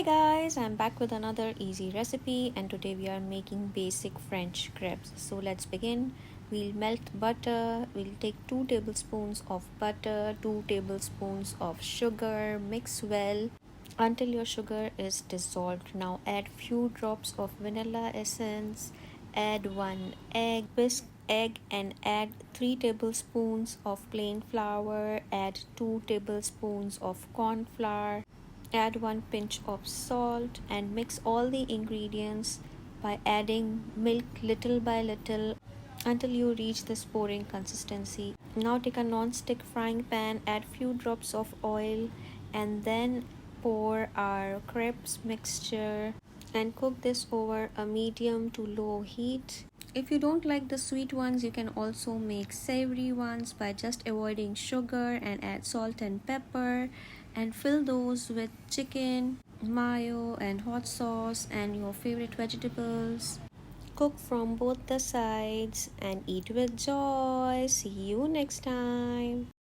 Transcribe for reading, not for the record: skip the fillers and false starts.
Hi guys, I'm back with another easy recipe and today we are making basic French crepes. So let's begin. We'll melt butter. We'll take 2 tablespoons of butter, 2 tablespoons of sugar, mix well until your sugar is dissolved. Now add few drops of vanilla essence, add 1 egg, whisk egg and add 3 tablespoons of plain flour, add 2 tablespoons of corn flour. Add 1 pinch of salt and mix all the ingredients by adding milk little by little until you reach this pouring consistency. Now take a non-stick frying pan, add few drops of oil and then pour our crepes mixture and cook this over a medium to low heat. If you don't like the sweet ones, you can also make savory ones by just avoiding sugar and add salt and pepper and fill those with chicken, mayo and hot sauce and your favorite vegetables. Cook from both the sides and eat with joy. See you next time.